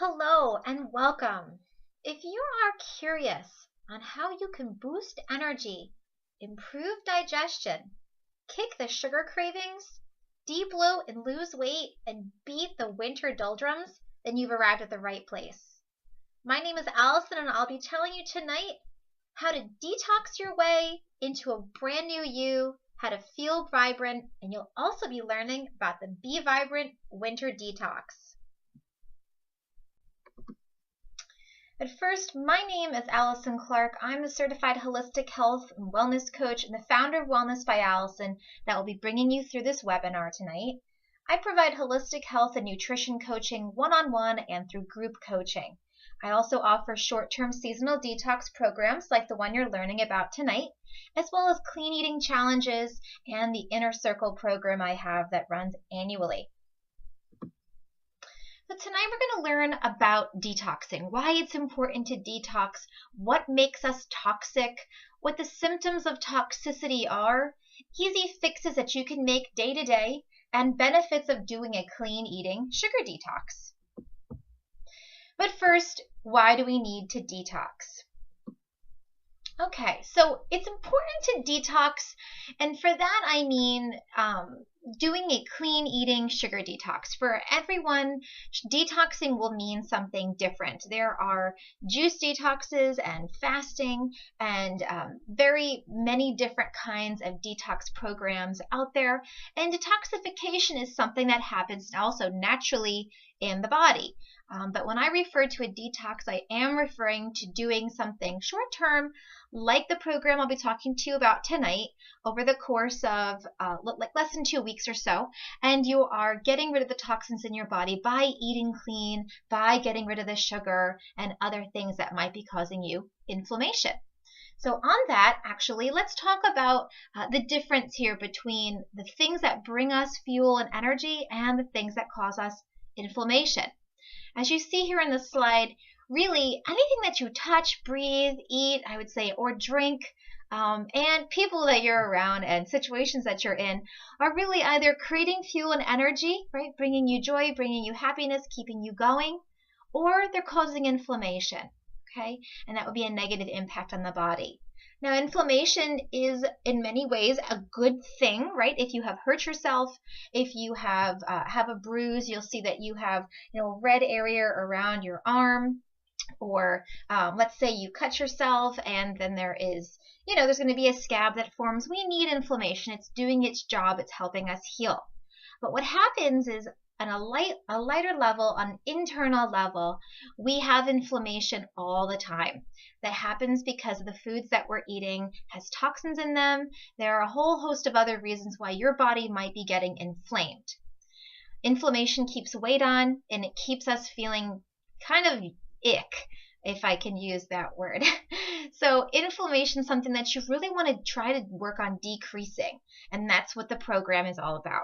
Hello and welcome. If you are curious on how you can boost energy, improve digestion, kick the sugar cravings, de-bloat and lose weight, and beat the winter doldrums, then you've arrived at the right place. My name is Alyson and I'll be telling you tonight how to detox your way into a brand new you, how to feel vibrant, and you'll also be learning about the Be Vibrant Winter Detox. But first, my name is Alyson Clark. I'm a certified holistic health and wellness coach and the founder of Wellness by Alyson that will be bringing you through this webinar tonight. I provide holistic health and nutrition coaching one-on-one and through group coaching. I also offer short-term seasonal detox programs like the one you're learning about tonight, as well as clean eating challenges and the Inner Circle program I have that runs annually. So tonight we're going to learn about detoxing, why it's important to detox, what makes us toxic, what the symptoms of toxicity are, easy fixes that you can make day to day, and benefits of doing a clean eating sugar detox. But first, why do we need to detox? Okay, so it's important to detox, and for that I mean doing a clean eating sugar detox. For everyone, detoxing will mean something different. There are juice detoxes and fasting and very many different kinds of detox programs out there, and detoxification is something that happens also naturally in the body. But when I refer to a detox, I am referring to doing something short-term, like the program I'll be talking to you about tonight, over the course of like less than 2 weeks or so, and you are getting rid of the toxins in your body by eating clean, by getting rid of the sugar and other things that might be causing you inflammation. So on that, actually, let's talk about the difference here between the things that bring us fuel and energy and the things that cause us inflammation. As you see here in the slide, really anything that you touch, breathe, eat, I would say, or drink, and people that you're around and situations that you're in are really either creating fuel and energy, right, bringing you joy, bringing you happiness, keeping you going, or they're causing inflammation, okay? And that would be a negative impact on the body. Now, inflammation is in many ways a good thing, right? If you have hurt yourself, if you have a bruise, you'll see that you have, red area around your arm, or let's say you cut yourself and then there is, there's going to be a scab that forms. We need inflammation. It's doing its job. It's helping us heal. But what happens is on a lighter level, on an internal level, we have inflammation all the time. That happens because the foods that we're eating has toxins in them. There are a whole host of other reasons why your body might be getting inflamed. Inflammation keeps weight on, and it keeps us feeling kind of ick, if I can use that word. So inflammation is something that you really want to try to work on decreasing, and that's what the program is all about.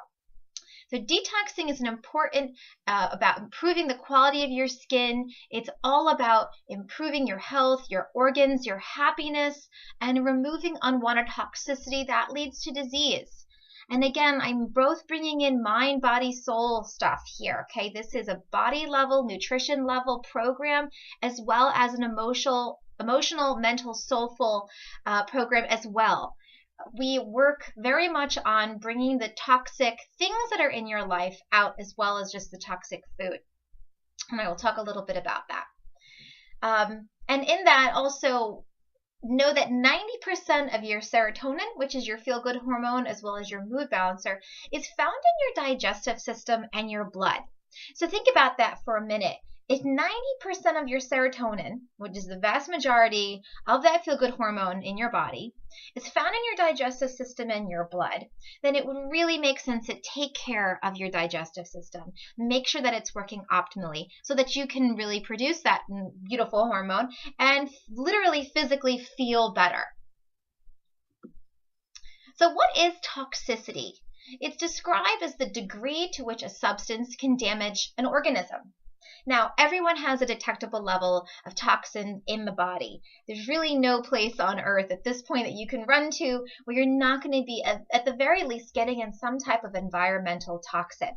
So detoxing is an important about improving the quality of your skin. It's all about improving your health, your organs, your happiness, and removing unwanted toxicity that leads to disease. And again, I'm both bringing in mind, body, soul stuff here, okay? This is a body level, nutrition level program, as well as an emotional, mental, soulful program as well. We work very much on bringing the toxic things that are in your life out, as well as just the toxic food. And I will talk a little bit about that. And in that, also know that 90% of your serotonin, which is your feel-good hormone, as well as your mood balancer, is found in your digestive system and your blood. So think about that for a minute. If 90% of your serotonin, which is the vast majority of that feel-good hormone in your body, is found in your digestive system and your blood, then it would really make sense to take care of your digestive system. Make sure that it's working optimally so that you can really produce that beautiful hormone and literally physically feel better. So what is toxicity? It's described as the degree to which a substance can damage an organism. Now, everyone has a detectable level of toxin in the body. There's really no place on earth at this point that you can run to where you're not going to be, at the very least, getting in some type of environmental toxin.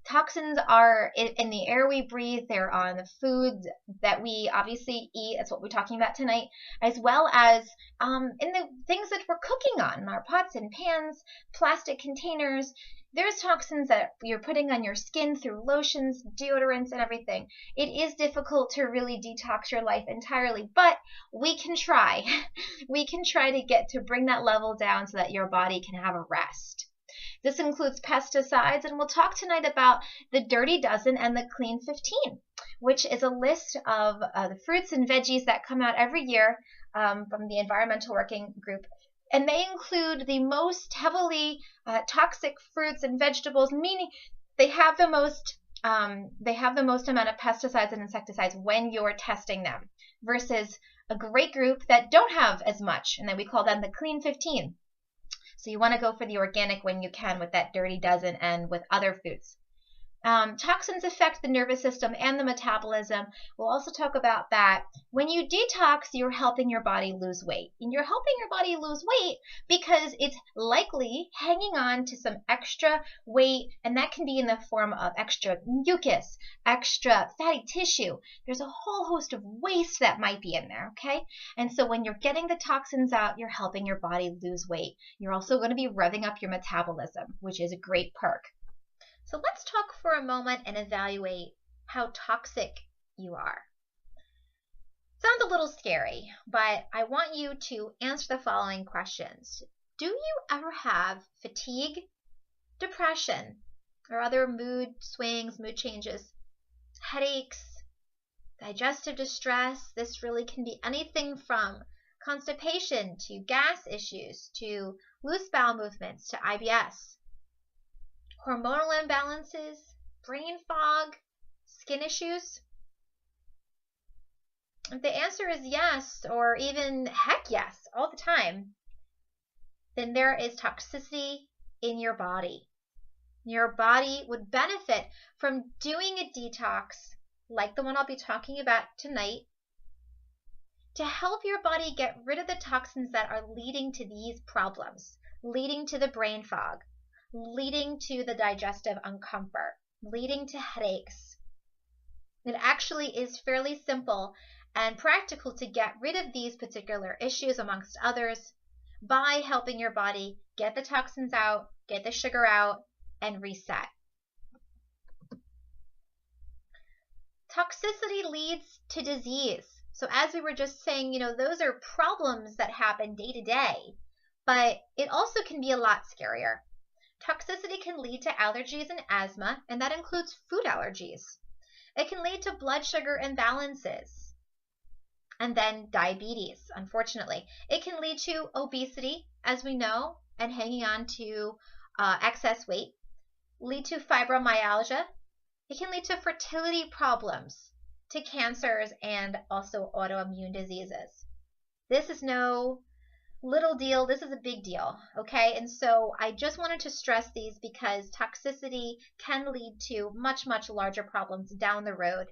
Toxins are in the air we breathe, they're on the foods that we obviously eat, that's what we're talking about tonight, as well as in the things that we're cooking on, our pots and pans, plastic containers. There's toxins that you're putting on your skin through lotions, deodorants, and everything. It is difficult to really detox your life entirely, but we can try. We can try to bring that level down so that your body can have a rest. This includes pesticides, and we'll talk tonight about the Dirty Dozen and the Clean 15, which is a list of the fruits and veggies that come out every year from the Environmental Working Group. And they include the most heavily toxic fruits and vegetables, meaning they have the most amount of pesticides and insecticides when you're testing them, versus a great group that don't have as much, and then we call them the Clean 15. So you want to go for the organic when you can with that Dirty Dozen and with other foods. Toxins affect the nervous system and the metabolism. We'll also talk about that. When you detox, you're helping your body lose weight. And you're helping your body lose weight because it's likely hanging on to some extra weight, and that can be in the form of extra mucus, extra fatty tissue. There's a whole host of waste that might be in there, okay? And so when you're getting the toxins out, you're helping your body lose weight. You're also going to be revving up your metabolism, which is a great perk. So let's talk for a moment and evaluate how toxic you are. Sounds a little scary, but I want you to answer the following questions. Do you ever have fatigue, depression, or other mood swings, mood changes, headaches, digestive distress? This really can be anything from constipation to gas issues to loose bowel movements to IBS. Hormonal imbalances, brain fog, skin issues? If the answer is yes, or even heck yes, all the time, then there is toxicity in your body. Your body would benefit from doing a detox, like the one I'll be talking about tonight, to help your body get rid of the toxins that are leading to these problems, leading to the brain fog, leading to the digestive uncomfort, leading to headaches. It actually is fairly simple and practical to get rid of these particular issues, amongst others, by helping your body get the toxins out, get the sugar out, and reset. Toxicity leads to disease. So as we were just saying, those are problems that happen day to day, but it also can be a lot scarier. Toxicity can lead to allergies and asthma, and that includes food allergies. It can lead to blood sugar imbalances, and then diabetes, unfortunately. It can lead to obesity, as we know, and hanging on to excess weight, lead to fibromyalgia. It can lead to fertility problems, to cancers, and also autoimmune diseases. This is no little deal. This is a big deal, okay? And so I just wanted to stress these because toxicity can lead to much, much larger problems down the road.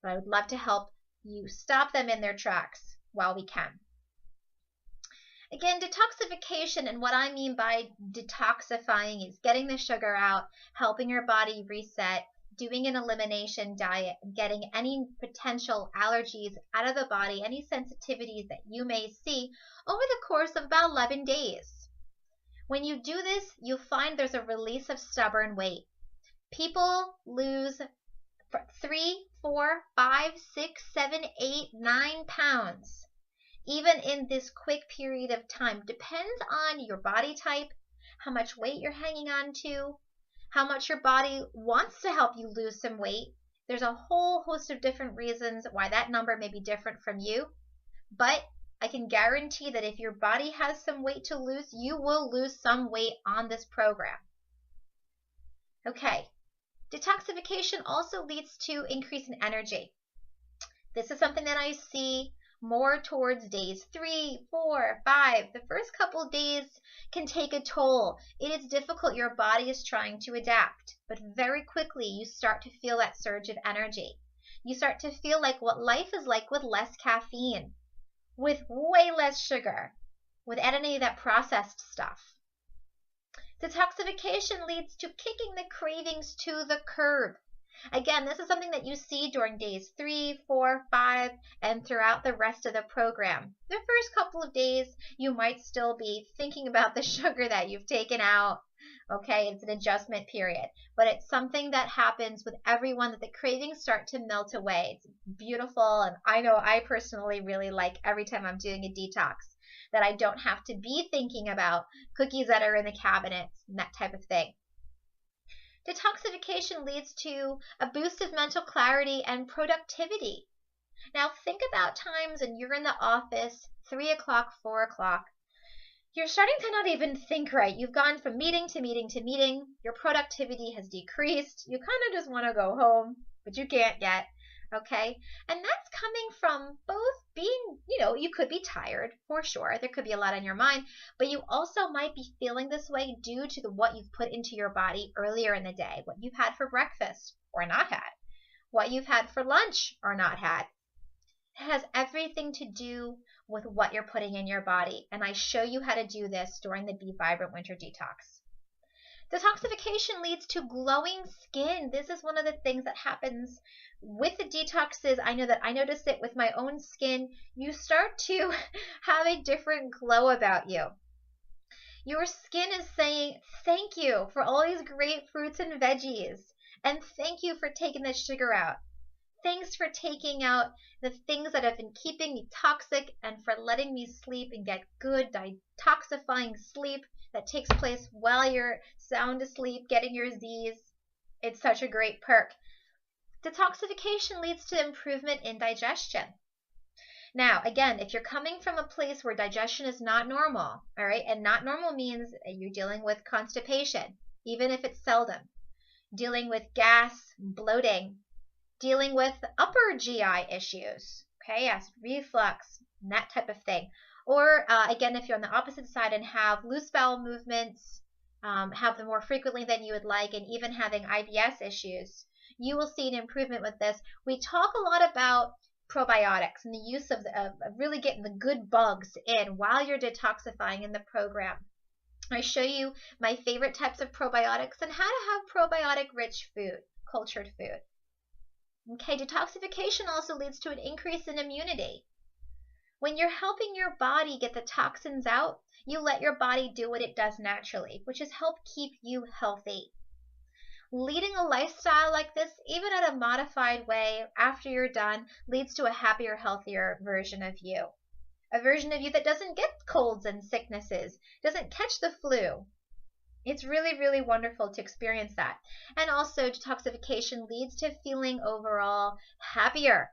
But I would love to help you stop them in their tracks while we can. Again, detoxification, and what I mean by detoxifying is getting the sugar out, helping your body reset, doing an elimination diet, getting any potential allergies out of the body, any sensitivities that you may see over the course of about 11 days. When you do this, you'll find there's a release of stubborn weight. People lose 3, 4, 5, 6, 7, 8, 9 pounds, even in this quick period of time. Depends on your body type, how much weight you're hanging on to, how much your body wants to help you lose some weight. There's a whole host of different reasons why that number may be different from you, but I can guarantee that if your body has some weight to lose, you will lose some weight on this program. Okay, detoxification also leads to increase in energy. This is something that I see more towards days 3, 4, 5. The first couple of days can take a toll. It is difficult. Your body is trying to adapt, but very quickly you start to feel that surge of energy. You start to feel like what life is like with less caffeine, with way less sugar, without any of that processed stuff. Detoxification leads to kicking the cravings to the curb. Again, this is something that you see during days 3, 4, 5, and throughout the rest of the program. The first couple of days, you might still be thinking about the sugar that you've taken out. Okay, it's an adjustment period, but it's something that happens with everyone, that the cravings start to melt away. It's beautiful, and I know I personally really like every time I'm doing a detox that I don't have to be thinking about cookies that are in the cabinets and that type of thing. Detoxification leads to a boost of mental clarity and productivity. Now think about times when you're in the office, 3 o'clock, 4 o'clock. You're starting to not even think right. You've gone from meeting to meeting to meeting. Your productivity has decreased. You kind of just want to go home, but you can't yet. Okay? And that's coming from both being, you could be tired for sure. There could be a lot on your mind, but you also might be feeling this way due to what you've put into your body earlier in the day, what you've had for breakfast or not had, what you've had for lunch or not had. It has everything to do with what you're putting in your body, and I show you how to do this during the Be Vibrant Winter Detox. Detoxification leads to glowing skin. This is one of the things that happens with the detoxes. I know that I notice it with my own skin. You start to have a different glow about you. Your skin is saying thank you for all these great fruits and veggies, and thank you for taking the sugar out. Thanks for taking out the things that have been keeping me toxic and for letting me sleep and get good detoxifying sleep that takes place while you're sound asleep, getting your Z's. It's such a great perk. Detoxification leads to improvement in digestion. Now, again, if you're coming from a place where digestion is not normal, all right, and not normal means you're dealing with constipation, even if it's seldom, dealing with gas, bloating, dealing with upper GI issues, okay, acid reflux, and that type of thing. Or again, if you're on the opposite side and have loose bowel movements, have them more frequently than you would like, and even having IBS issues, you will see an improvement with this. We talk a lot about probiotics and the use of really getting the good bugs in while you're detoxifying in the program. I show you my favorite types of probiotics and how to have probiotic-rich food, cultured food. Okay, detoxification also leads to an increase in immunity. When you're helping your body get the toxins out, you let your body do what it does naturally, which is help keep you healthy. Leading a lifestyle like this, even in a modified way after you're done, leads to a happier, healthier version of you. A version of you that doesn't get colds and sicknesses, doesn't catch the flu. It's really, really wonderful to experience that. And also, detoxification leads to feeling overall happier.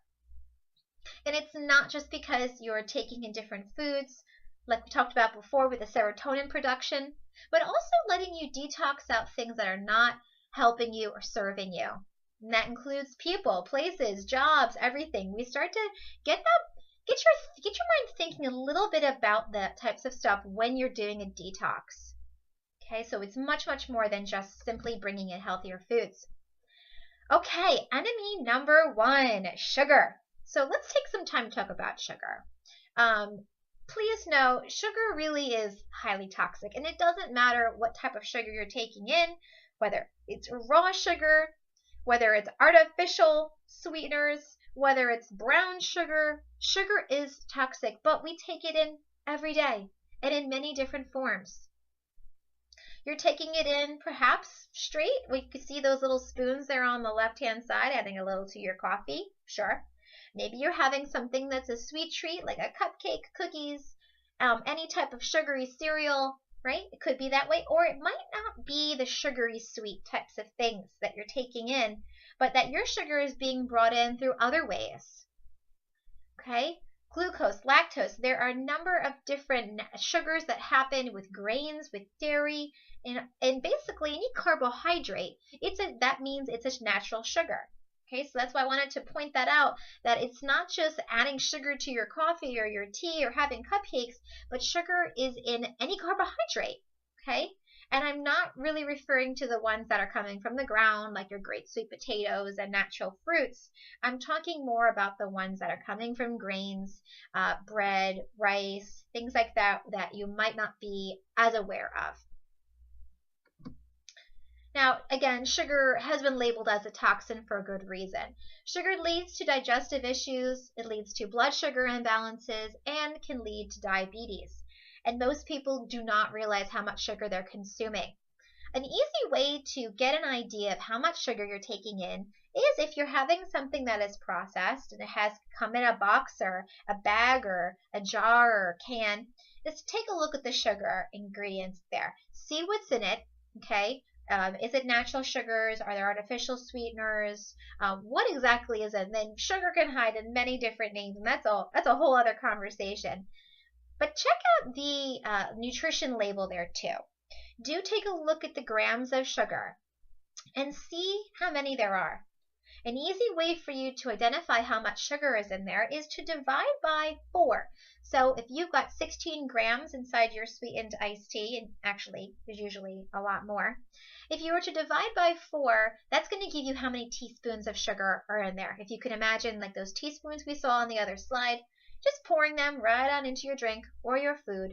And it's not just because you're taking in different foods, like we talked about before with the serotonin production, but also letting you detox out things that are not helping you or serving you. And that includes people, places, jobs, everything. We start to get your mind thinking a little bit about the types of stuff when you're doing a detox. Okay, so it's much, much more than just simply bringing in healthier foods. Okay, enemy number 1, sugar. So let's take some time to talk about sugar. Please know, sugar really is highly toxic, and it doesn't matter what type of sugar you're taking in, whether it's raw sugar, whether it's artificial sweeteners, whether it's brown sugar. Sugar is toxic, but we take it in every day and in many different forms. You're taking it in perhaps straight. We could see those little spoons there on the left-hand side, adding a little to your coffee. Sure. Maybe you're having something that's a sweet treat, like a cupcake, cookies, any type of sugary cereal, right? It could be that way. Or it might not be the sugary sweet types of things that you're taking in, but that your sugar is being brought in through other ways. Okay? Glucose, lactose, there are a number of different sugars that happen with grains, with dairy, and basically any carbohydrate. That means it's a natural sugar. Okay, so that's why I wanted to point that out, that it's not just adding sugar to your coffee or your tea or having cupcakes, but sugar is in any carbohydrate. Okay, and I'm not really referring to the ones that are coming from the ground, like your great sweet potatoes and natural fruits. I'm talking more about the ones that are coming from grains, bread, rice, things like that, that you might not be as aware of. Now, again, sugar has been labeled as a toxin for a good reason. Sugar leads to digestive issues, it leads to blood sugar imbalances, and can lead to diabetes. And most people do not realize how much sugar they're consuming. An easy way to get an idea of how much sugar you're taking in is if you're having something that is processed and it has come in a box or a bag or a jar or a can, is to take a look at the sugar ingredients there. See what's in it, okay? Is it natural sugars? Are there artificial sweeteners? What exactly is it? And then sugar can hide in many different names, and that's a whole other conversation. But check out the nutrition label there too. Do take a look at the grams of sugar and see how many there are. An easy way for you to identify how much sugar is in there is to divide by 4. So if you've got 16 grams inside your sweetened iced tea, and actually there's usually a lot more, if you were to divide by 4, that's going to give you how many teaspoons of sugar are in there. If you can imagine like those teaspoons we saw on the other slide, just pouring them right on into your drink or your food.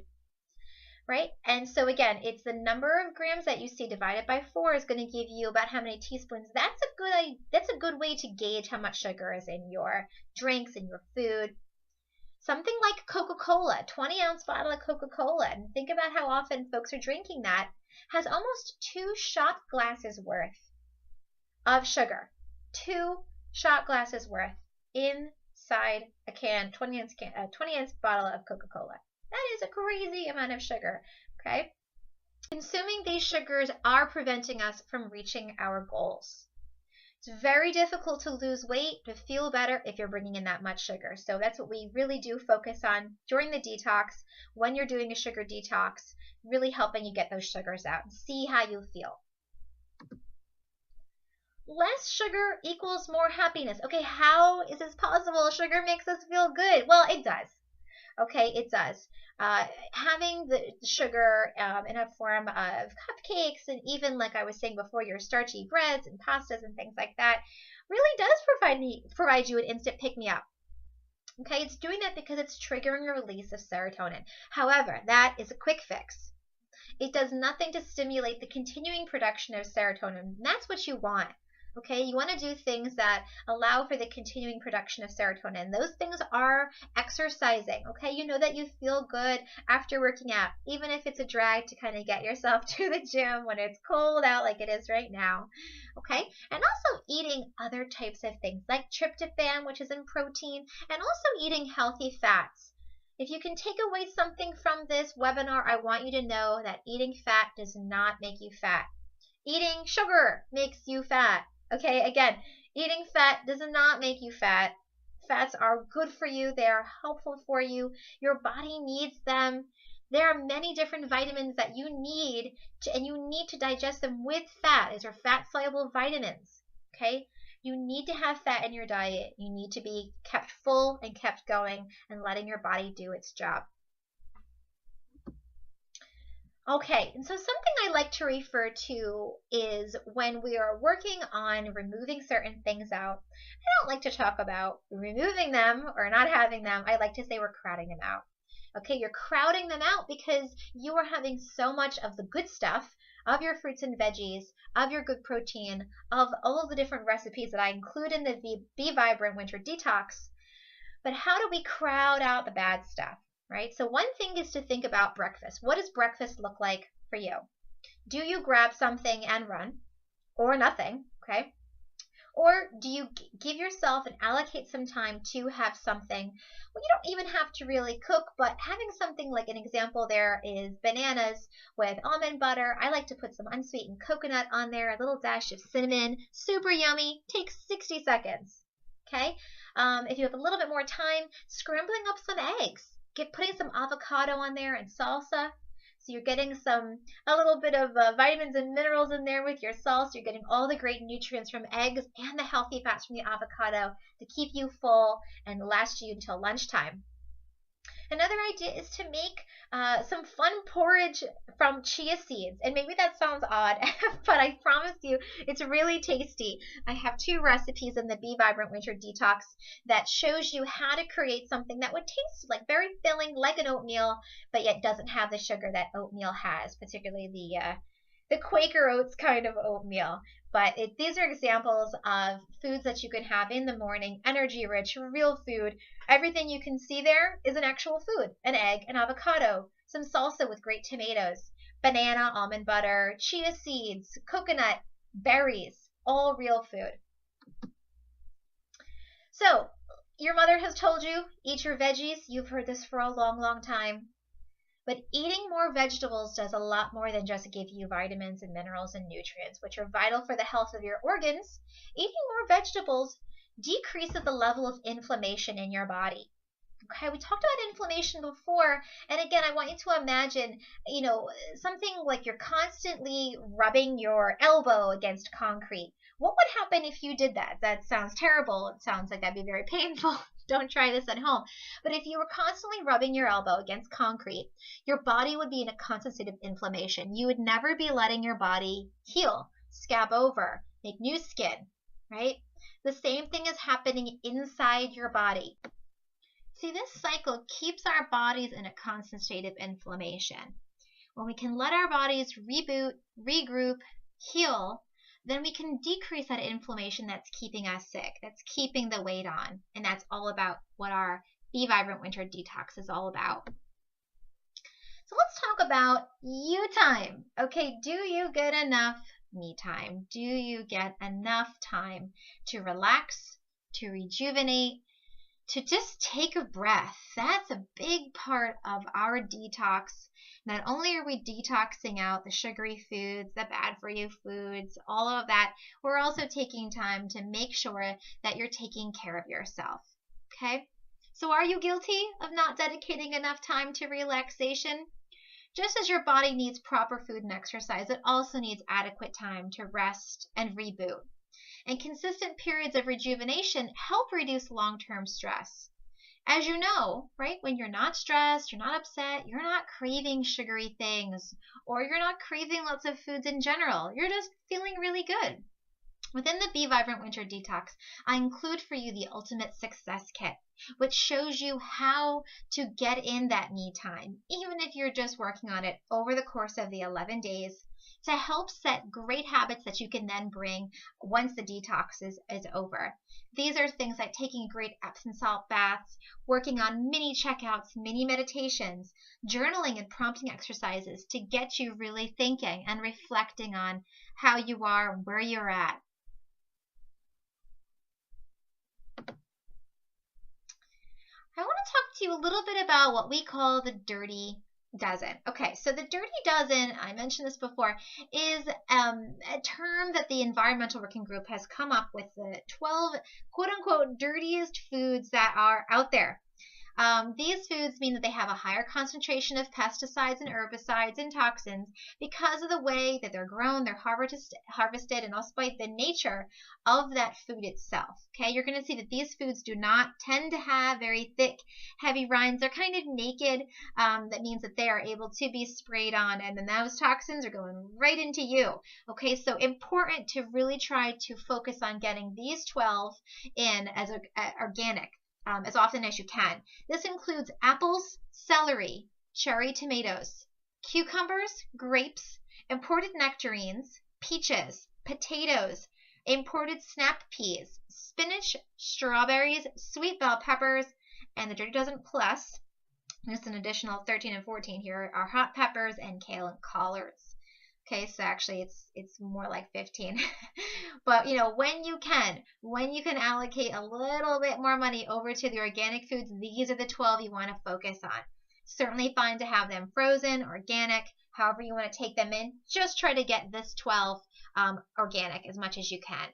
Right? And so again, it's the number of grams that you see divided by 4 is going to give you about how many teaspoons. That's a good way to gauge how much sugar is in your drinks and your food. Something like Coca-Cola, 20-ounce bottle of Coca-Cola, and think about how often folks are drinking that, has almost 2 shot glasses worth of sugar. 2 shot glasses worth inside a 20-ounce bottle of Coca-Cola. That is a crazy amount of sugar, okay? Consuming these sugars are preventing us from reaching our goals. It's very difficult to lose weight, to feel better if you're bringing in that much sugar. So that's what we really do focus on during the detox, when you're doing a sugar detox, really helping you get those sugars out and see how you feel. Less sugar equals more happiness. Okay, how is this possible? Sugar makes us feel good. Well, it does. Okay, it does. Having the sugar in a form of cupcakes and even, like I was saying before, your starchy breads and pastas and things like that really does provide you an instant pick-me-up. Okay, it's doing that because it's triggering a release of serotonin. However, that is a quick fix. It does nothing to stimulate the continuing production of serotonin. That's what you want. Okay, you want to do things that allow for the continuing production of serotonin. Those things are exercising. Okay, you know that you feel good after working out, even if it's a drag to kind of get yourself to the gym when it's cold out like it is right now. Okay, and also eating other types of things like tryptophan, which is in protein, and also eating healthy fats. If you can take away something from this webinar, I want you to know that eating fat does not make you fat. Eating sugar makes you fat. Okay, again, eating fat does not make you fat. Fats are good for you. They are helpful for you. Your body needs them. There are many different vitamins that you need, and you need to digest them with fat. These are fat-soluble vitamins. Okay, you need to have fat in your diet. You need to be kept full and kept going and letting your body do its job. Okay, and so something I like to refer to is when we are working on removing certain things out. I don't like to talk about removing them or not having them. I like to say we're crowding them out. Okay, you're crowding them out because you are having so much of the good stuff, of your fruits and veggies, of your good protein, of all of the different recipes that I include in the Be Vibrant Winter Detox. But how do we crowd out the bad stuff? Right? So one thing is to think about breakfast. What does breakfast look like for you? Do you grab something and run? Or nothing, okay? Or do you give yourself and allocate some time to have something? Well, you don't even have to really cook, but having something like an example there is bananas with almond butter. I like to put some unsweetened coconut on there, a little dash of cinnamon. Super yummy. Takes 60 seconds, okay? If you have a little bit more time, scrambling up some eggs. Putting some avocado on there and salsa. So you're getting a little bit of vitamins and minerals in there with your salsa. You're getting all the great nutrients from eggs and the healthy fats from the avocado to keep you full and last you until lunchtime. Another idea is to make some fun porridge from chia seeds. And maybe that sounds odd, but I promise you it's really tasty. I have 2 recipes in the Be Vibrant Winter Detox that shows you how to create something that would taste like very filling, like an oatmeal, but yet doesn't have the sugar that oatmeal has, particularly the Quaker Oats kind of oatmeal. But these are examples of foods that you can have in the morning, energy rich, real food. Everything you can see there is an actual food: an egg, an avocado, some salsa with great tomatoes, banana, almond butter, chia seeds, coconut, berries, all real food. So, your mother has told you, eat your veggies. You've heard this for a long, long time. But eating more vegetables does a lot more than just give you vitamins and minerals and nutrients, which are vital for the health of your organs. Eating more vegetables decreases the level of inflammation in your body. Okay, we talked about inflammation before, and again, I want you to imagine, something like you're constantly rubbing your elbow against concrete. What would happen if you did that? That sounds terrible. It sounds like that'd be very painful. Don't try this at home. But if you were constantly rubbing your elbow against concrete, your body would be in a constant state of inflammation. You would never be letting your body heal, scab over, make new skin, right? The same thing is happening inside your body. See, this cycle keeps our bodies in a constant state of inflammation. When we can let our bodies reboot, regroup, heal, then we can decrease that inflammation that's keeping us sick, that's keeping the weight on. And that's all about what our Be Vibrant Winter Detox is all about. So let's talk about you time. Okay, do you get enough me time? Do you get enough time to relax, to rejuvenate, to just take a breath? That's a big part of our detox. Not only are we detoxing out the sugary foods, the bad for you foods, all of that, we're also taking time to make sure that you're taking care of yourself. Okay? So are you guilty of not dedicating enough time to relaxation? Just as your body needs proper food and exercise, it also needs adequate time to rest and reboot. And consistent periods of rejuvenation help reduce long-term stress. As you know, right, when you're not stressed, you're not upset, you're not craving sugary things, or you're not craving lots of foods in general. You're just feeling really good. Within the Be Vibrant Winter Detox, I include for you the Ultimate Success Kit, which shows you how to get in that me time, even if you're just working on it over the course of the 11 days, to help set great habits that you can then bring once the detox is over. These are things like taking great Epsom salt baths, working on mini checkouts, mini meditations, journaling and prompting exercises to get you really thinking and reflecting on how you are, where you're at. I want to talk to you a little bit about what we call the dirty dozen. Okay, so the dirty dozen, I mentioned this before, is a term that the Environmental Working Group has come up with, the 12 quote-unquote dirtiest foods that are out there. These foods mean that they have a higher concentration of pesticides and herbicides and toxins because of the way that they're grown, they're harvested, and also by the nature of that food itself. Okay, you're going to see that these foods do not tend to have very thick, heavy rinds. They're kind of naked. That means that they are able to be sprayed on, and then those toxins are going right into you. Okay, so important to really try to focus on getting these 12 in as organic. As often as you can. This includes apples, celery, cherry tomatoes, cucumbers, grapes, imported nectarines, peaches, potatoes, imported snap peas, spinach, strawberries, sweet bell peppers, and the Dirty Dozen Plus, just an additional 13 and 14 here, are hot peppers and kale and collards. Okay, so actually it's more like 15. But when you can allocate a little bit more money over to the organic foods, these are the 12 you want to focus on. Certainly fine to have them frozen, organic, however you want to take them in. Just try to get this 12 organic as much as you can.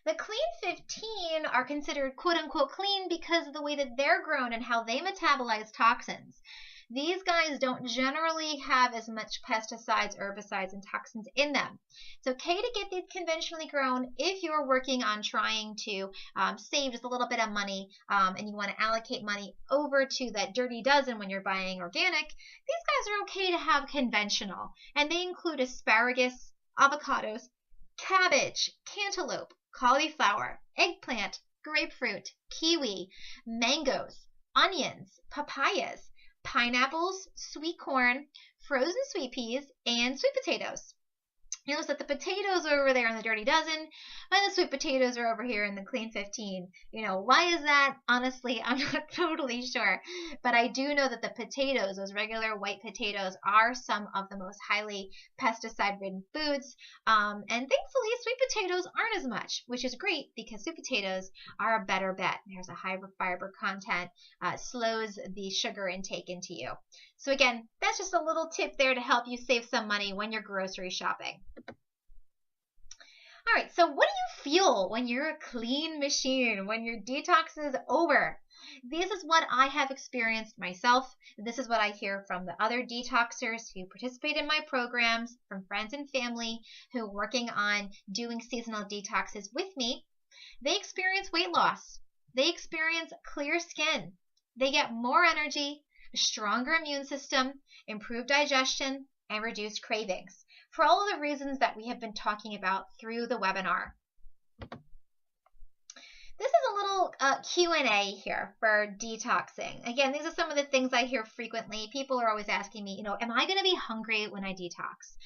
The clean 15 are considered quote-unquote clean because of the way that they're grown and how they metabolize toxins. These guys don't generally have as much pesticides, herbicides, and toxins in them. It's okay to get these conventionally grown if you're working on trying to save just a little bit of money and you want to allocate money over to that Dirty Dozen when you're buying organic. These guys are okay to have conventional, and they include asparagus, avocados, cabbage, cantaloupe, cauliflower, eggplant, grapefruit, kiwi, mangoes, onions, papayas, pineapples, sweet corn, frozen sweet peas, and sweet potatoes. Notice that the potatoes are over there in the dirty dozen, and the sweet potatoes are over here in the clean 15. Why is that? Honestly, I'm not totally sure. But I do know that the potatoes, those regular white potatoes, are some of the most highly pesticide-ridden foods. And thankfully, sweet potatoes aren't as much, which is great because sweet potatoes are a better bet. There's a high fiber content, slows the sugar intake into you. So again, that's just a little tip there to help you save some money when you're grocery shopping. All right, so what do you feel when you're a clean machine, when your detox is over? This is what I have experienced myself. This is what I hear from the other detoxers who participate in my programs, from friends and family who are working on doing seasonal detoxes with me. They experience weight loss. They experience clear skin. They get more energy, a stronger immune system, improved digestion, and reduced cravings, for all of the reasons that we have been talking about through the webinar. This is a little Q&A here for detoxing. Again, these are some of the things I hear frequently. People are always asking me, am I going to be hungry when I detox?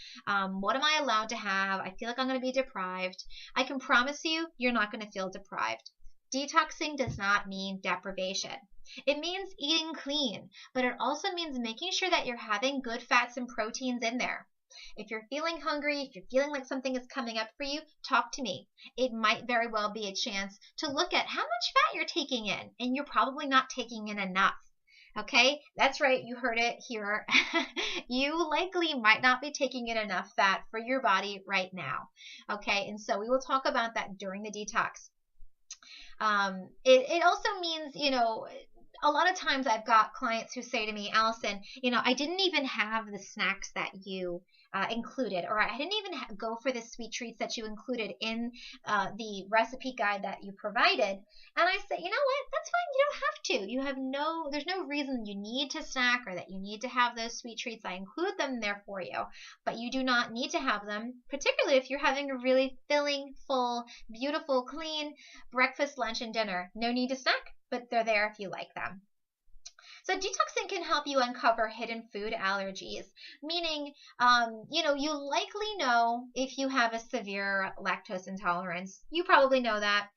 What am I allowed to have? I feel like I'm going to be deprived. I can promise you, you're not going to feel deprived. Detoxing does not mean deprivation. It means eating clean, but it also means making sure that you're having good fats and proteins in there. If you're feeling hungry, if you're feeling like something is coming up for you, talk to me. It might very well be a chance to look at how much fat you're taking in, and you're probably not taking in enough. Okay, that's right, you heard it here. You likely might not be taking in enough fat for your body right now. Okay, and so we will talk about that during the detox. It also means, a lot of times I've got clients who say to me, Alyson, I didn't even have the snacks that you included, or I didn't even go for the sweet treats that you included in the recipe guide that you provided. And I say, you know what? That's fine. You don't have to. There's no reason you need to snack or that you need to have those sweet treats. I include them there for you, but you do not need to have them, particularly if you're having a really filling, full, beautiful, clean breakfast, lunch, and dinner. No need to snack, but they're there if you like them. So detoxing can help you uncover hidden food allergies, meaning, you likely know if you have a severe lactose intolerance. You probably know that.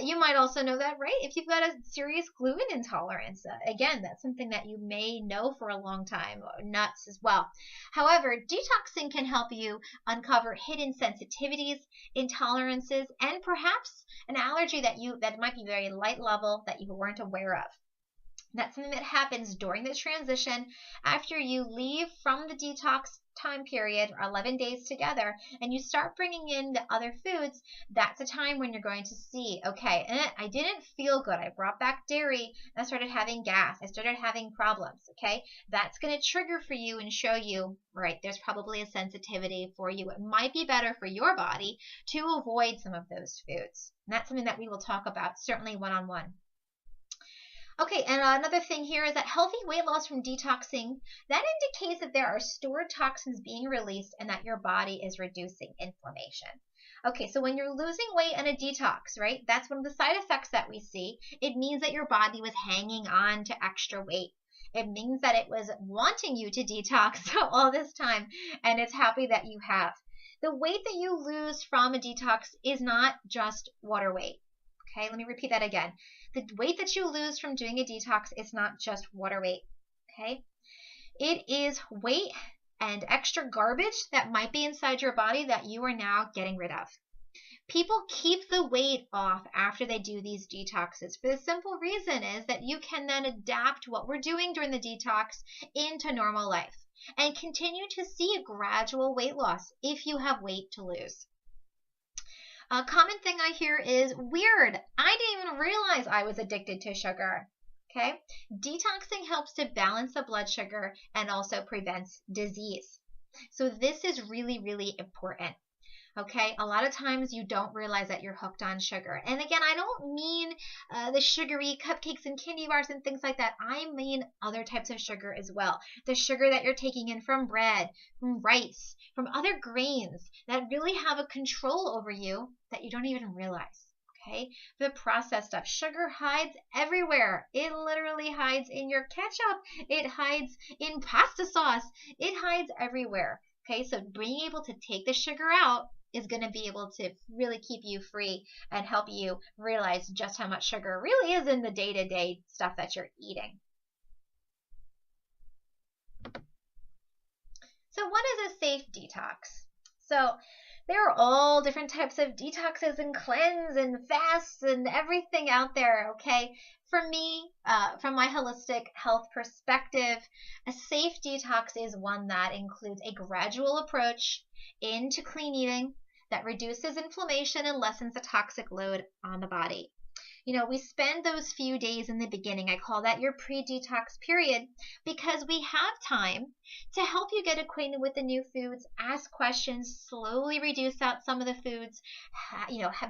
You might also know that, right? If you've got a serious gluten intolerance, again, that's something that you may know for a long time, or nuts as well. However, detoxing can help you uncover hidden sensitivities, intolerances, and perhaps an allergy that might be very light level that you weren't aware of. That's something that happens during the transition after you leave from the detox time period, 11 days together, and you start bringing in the other foods. That's a time when you're going to see, okay, I didn't feel good. I brought back dairy and I started having gas. I started having problems, okay? That's going to trigger for you and show you, right, there's probably a sensitivity for you. It might be better for your body to avoid some of those foods. And that's something that we will talk about, certainly one-on-one. Okay, and another thing here is that healthy weight loss from detoxing, that indicates that there are stored toxins being released and that your body is reducing inflammation. Okay, so when you're losing weight in a detox, right, that's one of the side effects that we see. It means that your body was hanging on to extra weight. It means that it was wanting you to detox all this time, and it's happy that you have. The weight that you lose from a detox is not just water weight. Okay, let me repeat that again. The weight that you lose from doing a detox is not just water weight. Okay, it is weight and extra garbage that might be inside your body that you are now getting rid of. People keep the weight off after they do these detoxes for the simple reason is that you can then adapt what we're doing during the detox into normal life and continue to see a gradual weight loss if you have weight to lose. A common thing I hear is, weird, I didn't even realize I was addicted to sugar. Okay, detoxing helps to balance the blood sugar and also prevents disease. So this is really, really important. Okay, a lot of times you don't realize that you're hooked on sugar. And again, I don't mean the sugary cupcakes and candy bars and things like that. I mean other types of sugar as well. The sugar that you're taking in from bread, from rice, from other grains that really have a control over you that you don't even realize. Okay, the processed stuff. Sugar hides everywhere. It literally hides in your ketchup. It hides in pasta sauce. It hides everywhere. Okay, so being able to take the sugar out is going to be able to really keep you free and help you realize just how much sugar really is in the day-to-day stuff that you're eating. So what is a safe detox? So there are all different types of detoxes and cleanse and fasts and everything out there, okay? For me, from my holistic health perspective, a safe detox is one that includes a gradual approach into clean eating that reduces inflammation and lessens the toxic load on the body. You know, we spend those few days in the beginning, I call that your pre-detox period, because we have time to help you get acquainted with the new foods, ask questions, slowly reduce out some of the foods,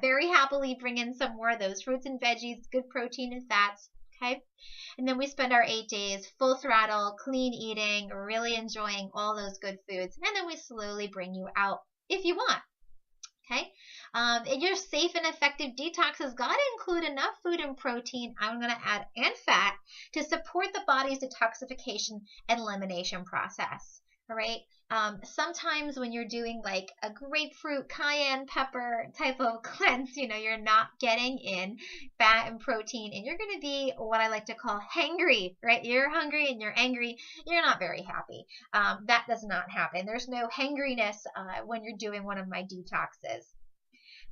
very happily bring in some more of those fruits and veggies, good protein and fats, okay? And then we spend our 8 days full throttle, clean eating, really enjoying all those good foods, and then we slowly bring you out if you want. Okay, and your safe and effective detox has got to include enough food and protein, I'm going to add, and fat to support the body's detoxification and elimination process. All right. Sometimes when you're doing like a grapefruit, cayenne pepper type of cleanse, you're not getting in fat and protein, and you're going to be what I like to call hangry, right? You're hungry and you're angry. You're not very happy. That does not happen. There's no hangriness when you're doing one of my detoxes.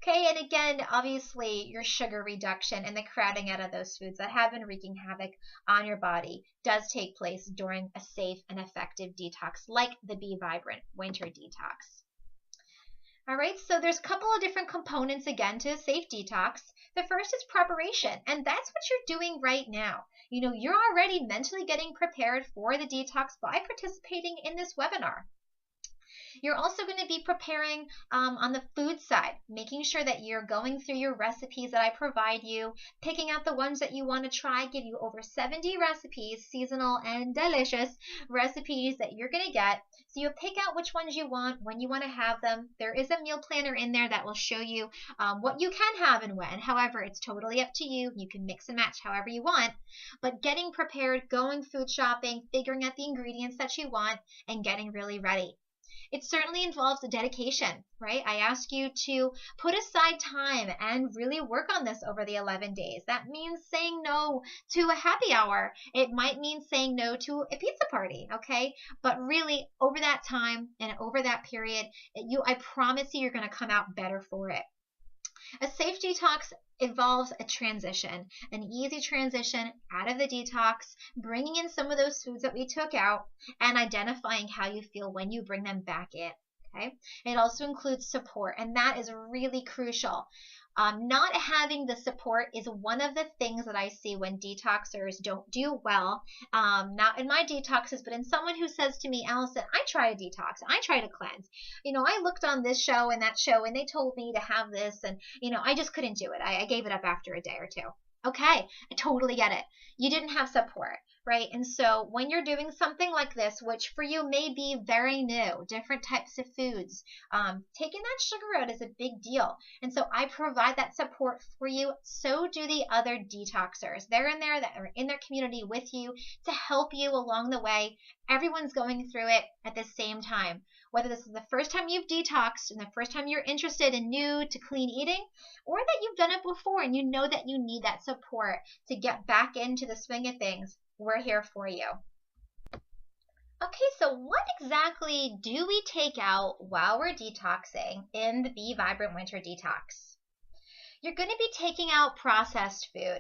Okay, and again, obviously, your sugar reduction and the crowding out of those foods that have been wreaking havoc on your body does take place during a safe and effective detox, like the Be Vibrant Winter Detox. All right, so there's a couple of different components, again, to a safe detox. The first is preparation, and that's what you're doing right now. You're already mentally getting prepared for the detox by participating in this webinar. You're also going to be preparing on the food side, making sure that you're going through your recipes that I provide you, picking out the ones that you want to try. I give you over 70 recipes, seasonal and delicious recipes that you're going to get. So you'll pick out which ones you want, when you want to have them. There is a meal planner in there that will show you what you can have and when. However, it's totally up to you. You can mix and match however you want. But getting prepared, going food shopping, figuring out the ingredients that you want, and getting really ready. It certainly involves a dedication, right? I ask you to put aside time and really work on this over the 11 days. That means saying no to a happy hour. It might mean saying no to a pizza party, okay? But really, over that time and over that period, I promise you're going to come out better for it. A safe detox involves a transition, an easy transition out of the detox, bringing in some of those foods that we took out, and identifying how you feel when you bring them back in. Okay? It also includes support, and that is really crucial. Not having the support is one of the things that I see when detoxers don't do well. Not in my detoxes, but in someone who says to me, Alyson, I try a detox. I try to cleanse. I looked on this show and that show, and they told me to have this, and, I just couldn't do it. I gave it up after a day or two. Okay, I totally get it. You didn't have support, right? And so when you're doing something like this, which for you may be very new, different types of foods, taking that sugar out is a big deal. And so I provide that support for you. So do the other detoxers. They're in there that are in their community with you to help you along the way. Everyone's going through it at the same time. Whether this is the first time you've detoxed and the first time you're interested in new to clean eating, or that you've done it before and you know that you need that support to get back into the swing of things, we're here for you. Okay, so what exactly do we take out while we're detoxing in the Be Vibrant Winter Detox? You're going to be taking out processed food.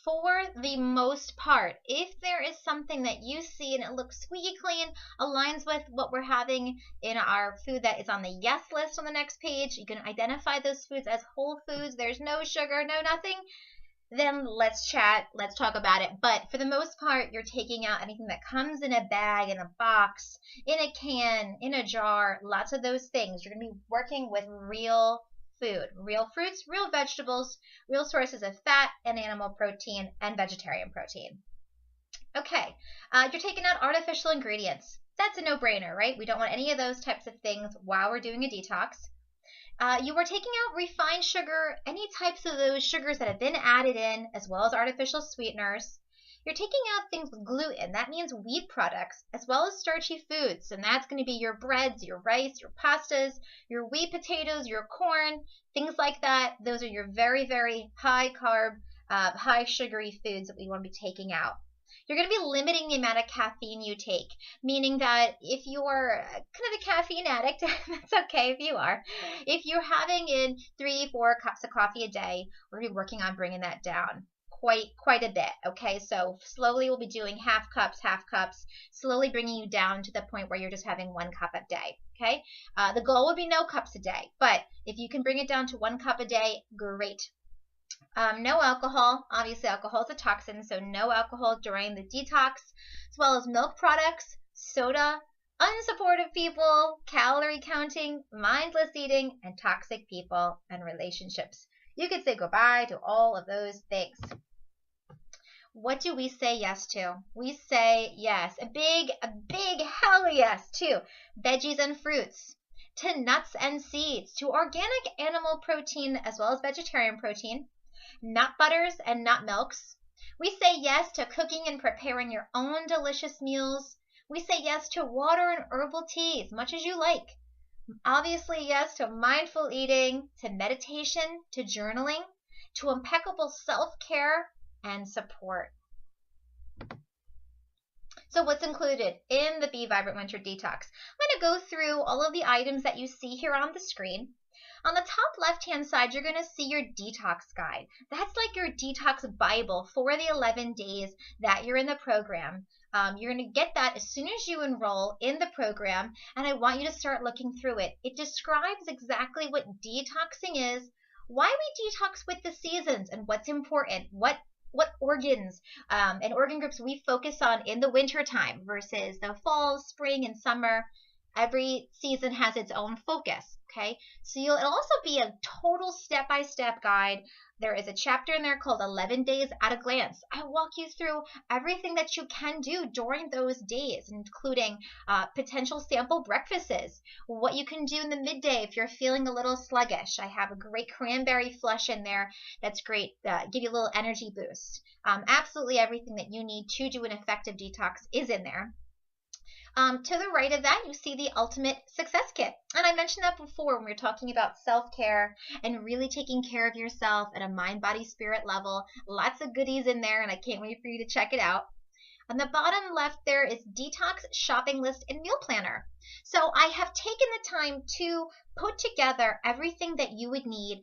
For the most part, if there is something that you see and it looks squeaky clean, aligns with what we're having in our food that is on the yes list on the next page, you can identify those foods as whole foods, there's no sugar, no nothing, then let's chat, let's talk about it. But for the most part, you're taking out anything that comes in a bag, in a box, in a can, in a jar, lots of those things. You're going to be working with real food, real fruits, real vegetables, real sources of fat and animal protein and vegetarian protein. Okay, you're taking out artificial ingredients. That's a no-brainer, right? We don't want any of those types of things while we're doing a detox. You are taking out refined sugar, any types of those sugars that have been added in, as well as artificial sweeteners. You're taking out things with gluten. That means wheat products, as well as starchy foods. And that's going to be your breads, your rice, your pastas, your wheat potatoes, your corn, things like that. Those are your very, very high carb, high sugary foods that we want to be taking out. You're going to be limiting the amount of caffeine you take, meaning that if you're kind of a caffeine addict, that's okay if you are. If you're having in 3-4 cups of coffee a day, we're going to be working on bringing that down quite a bit. Okay, so slowly we'll be doing half cups, slowly bringing you down to the point where you're just having 1 cup a day. Okay, the goal would be no cups a day, but if you can bring it down to 1 cup a day, great. No alcohol. Obviously, alcohol is a toxin, so no alcohol during the detox, as well as milk products, soda, unsupportive people, calorie counting, mindless eating, and toxic people and relationships. You could say goodbye to all of those things. What do we say yes to? We say yes, a big hell yes to veggies and fruits, to nuts and seeds, to organic animal protein as well as vegetarian protein, nut butters and nut milks. We say yes to cooking and preparing your own delicious meals. We say yes to water and herbal tea as much as you like. Obviously, yes to mindful eating, to meditation, to journaling, to impeccable self-care and support. So what's included in the Be Vibrant Winter Detox? I'm going to go through all of the items that you see here on the screen. On the top left-hand side, you're going to see your detox guide. That's like your detox Bible for the 11 days that you're in the program. You're going to get that as soon as you enroll in the program, and I want you to start looking through it. It describes exactly what detoxing is, why we detox with the seasons, and what's important, what organs and organ groups we focus on in the winter time versus the fall, spring, and summer. Every season has its own focus, okay? So it'll also be a total step-by-step guide. There is a chapter in there called 11 Days at a Glance. I walk you through everything that you can do during those days, including potential sample breakfasts, what you can do in the midday if you're feeling a little sluggish. I have a great cranberry flush in there that's great, give you a little energy boost. Absolutely everything that you need to do an effective detox is in there. To the right of that, you see the Ultimate Success Kit. And I mentioned that before when we were talking about self-care and really taking care of yourself at a mind, body, spirit level. Lots of goodies in there, and I can't wait for you to check it out. On the bottom left there is Detox Shopping List and Meal Planner. So I have taken the time to put together everything that you would need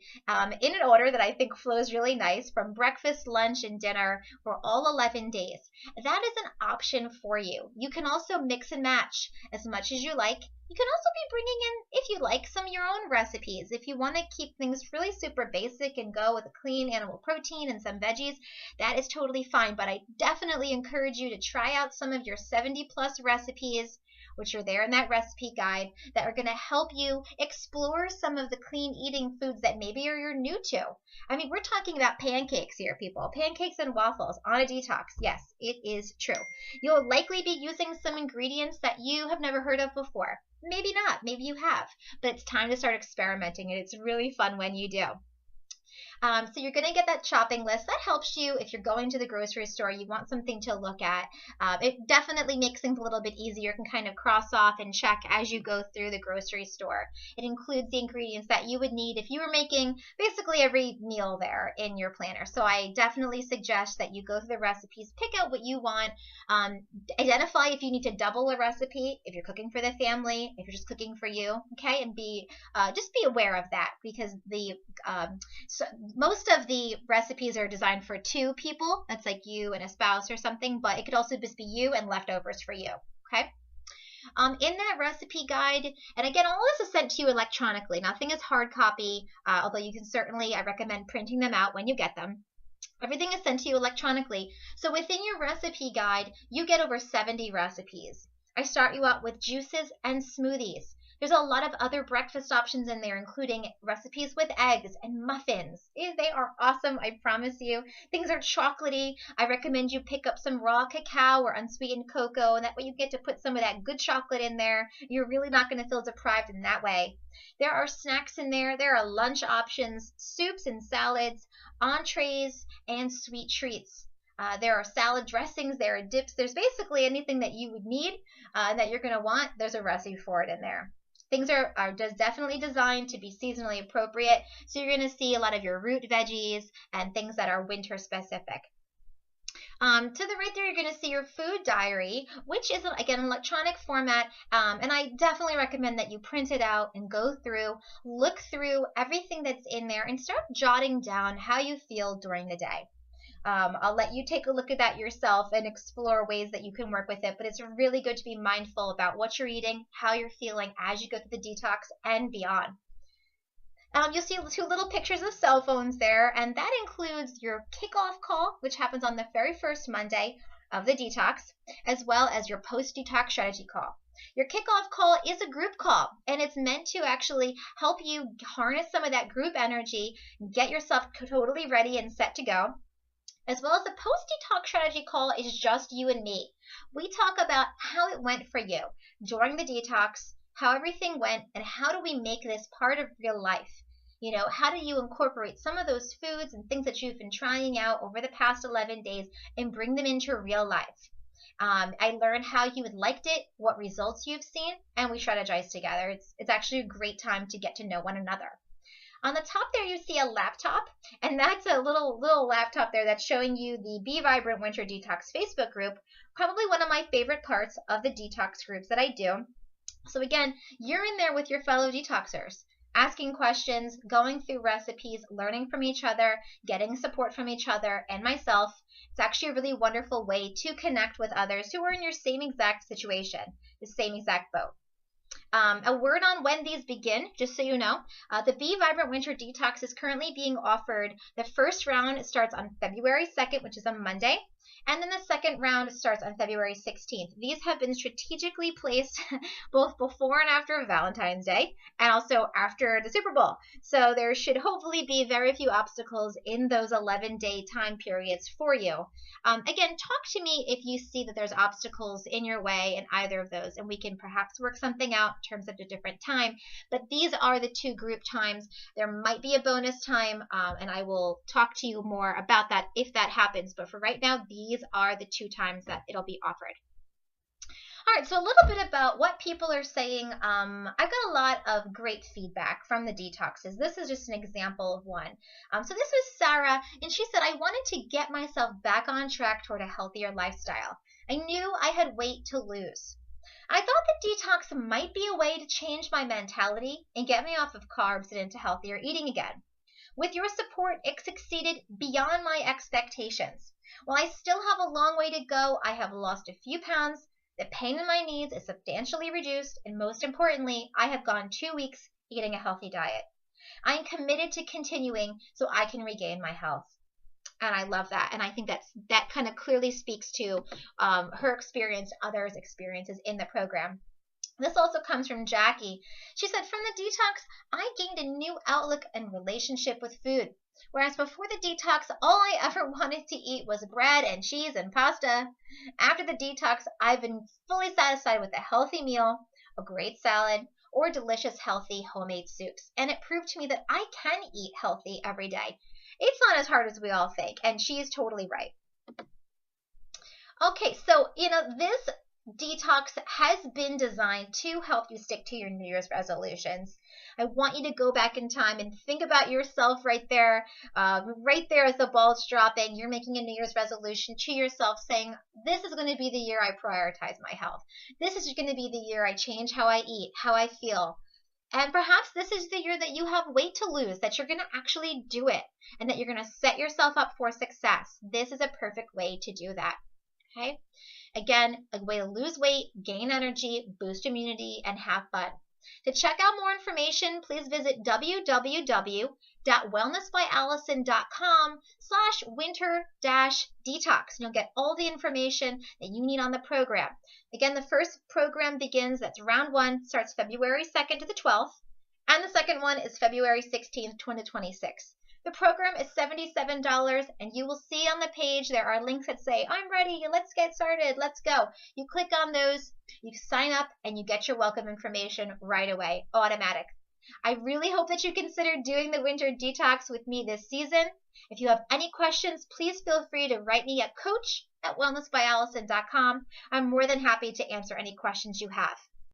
in an order that I think flows really nice from breakfast, lunch, and dinner for all 11 days. That is an option for you. You can also mix and match as much as you like. You can also be bringing in, if you like, some of your own recipes. If you want to keep things really super basic and go with a clean animal protein and some veggies, that is totally fine. But I definitely encourage you to try out some of your 70+ recipes, which are there in that recipe guide, that are going to help you explore some of the clean eating foods that maybe you're new to. I mean, we're talking about pancakes here, people. Pancakes and waffles on a detox. Yes, it is true. You'll likely be using some ingredients that you have never heard of before. Maybe not. Maybe you have. But it's time to start experimenting, and it's really fun when you do. So you're going to get that shopping list. That helps you if you're going to the grocery store, you want something to look at. It definitely makes things a little bit easier. You can kind of cross off and check as you go through the grocery store. It includes the ingredients that you would need if you were making basically every meal there in your planner. So I definitely suggest that you go through the recipes, pick out what you want, identify if you need to double a recipe, if you're cooking for the family, if you're just cooking for you, okay? And just be aware of that, because most of the recipes are designed for 2 people. That's like you and a spouse or something, but it could also just be you and leftovers for you, okay? In that recipe guide, and again, all this is sent to you electronically. Nothing is hard copy, although you can certainly, I recommend printing them out when you get them. Everything is sent to you electronically. So within your recipe guide, you get over 70 recipes. I start you out with juices and smoothies. There's a lot of other breakfast options in there, including recipes with eggs and muffins. They are awesome, I promise you. Things are chocolatey. I recommend you pick up some raw cacao or unsweetened cocoa, and that way you get to put some of that good chocolate in there. You're really not going to feel deprived in that way. There are snacks in there. There are lunch options, soups and salads, entrees, and sweet treats. There are salad dressings, there are dips. There's basically anything that you would need that you're going to want. There's a recipe for it in there. Things are definitely designed to be seasonally appropriate. So you're going to see a lot of your root veggies and things that are winter specific. To the right there, you're going to see your food diary, which is, again, an electronic format, and I definitely recommend that you print it out and go through, look through everything that's in there, and start jotting down how you feel during the day. I'll let you take a look at that yourself and explore ways that you can work with it, but it's really good to be mindful about what you're eating, how you're feeling as you go through the detox and beyond. You'll see two little pictures of cell phones there, and that includes your kickoff call, which happens on the very first Monday of the detox, as well as your post-detox strategy call. Your kickoff call is a group call, and it's meant to actually help you harness some of that group energy, get yourself totally ready and set to go. As well as the post-detox strategy call is just you and me. We talk about how it went for you during the detox, how everything went, and how do we make this part of real life? You know, how do you incorporate some of those foods and things that you've been trying out over the past 11 days and bring them into real life? I learned how you had liked it, what results you've seen, and we strategize together. It's actually a great time to get to know one another. On the top there, you see a laptop, and that's a little laptop there that's showing you the Be Vibrant Winter Detox Facebook group, probably one of my favorite parts of the detox groups that I do. So again, you're in there with your fellow detoxers, asking questions, going through recipes, learning from each other, getting support from each other and myself. It's actually a really wonderful way to connect with others who are in your same exact situation, the same exact boat. A word on when these begin, just so you know. The Be Vibrant Winter Detox is currently being offered. The first round starts on February 2nd, which is a Monday. And then the second round starts on February 16th. These have been strategically placed both before and after Valentine's Day and also after the Super Bowl. So there should hopefully be very few obstacles in those 11-day time periods for you. Again, talk to me if you see that there's obstacles in your way in either of those, and we can perhaps work something out in terms of a different time. But these are the two group times. There might be a bonus time, and I will talk to you more about that if that happens. But for right now, these are the two times that it'll be offered. All right, so a little bit about what people are saying. I've got a lot of great feedback from the detoxes. This is just an example of one. So this was Sarah, and she said, I wanted to get myself back on track toward a healthier lifestyle. I knew I had weight to lose. I thought that detox might be a way to change my mentality and get me off of carbs and into healthier eating again. With your support, it succeeded beyond my expectations. While I still have a long way to go, I have lost a few pounds, the pain in my knees is substantially reduced, and most importantly, I have gone 2 weeks eating a healthy diet. I am committed to continuing so I can regain my health. And I love that. And I think that kind of clearly speaks to her experience, others' experiences in the program. This also comes from Jackie. She said, from the detox, I gained a new outlook and relationship with food. Whereas before the detox, all I ever wanted to eat was bread and cheese and pasta. After the detox, I've been fully satisfied with a healthy meal, a great salad, or delicious, healthy homemade soups. And it proved to me that I can eat healthy every day. It's not as hard as we all think, and she is totally right. Okay, so, this detox has been designed to help you stick to your New Year's resolutions. I want you to go back in time and think about yourself right there as the ball's dropping. You're making a New Year's resolution to yourself saying, this is going to be the year I prioritize my health. This is going to be the year I change how I eat, how I feel. And perhaps this is the year that you have weight to lose, that you're going to actually do it, and that you're going to set yourself up for success. This is a perfect way to do that. Okay? Again, a way to lose weight, gain energy, boost immunity, and have fun. To check out more information, please visit www.detox, www.wellnessbyalyson.com/winter-detox. You'll get all the information that you need on the program. Again, the first program begins, that's round 1, starts February 2nd to the 12th, and the second one is February 16th, 2026. The program is $77, and you will see on the page there are links that say, I'm ready, let's get started, let's go. You click on those, you sign up, and you get your welcome information right away, automatic. I really hope that you consider doing the winter detox with me this season. If you have any questions, please feel free to write me at coach@wellnessbyalyson.com. I'm more than happy to answer any questions you have.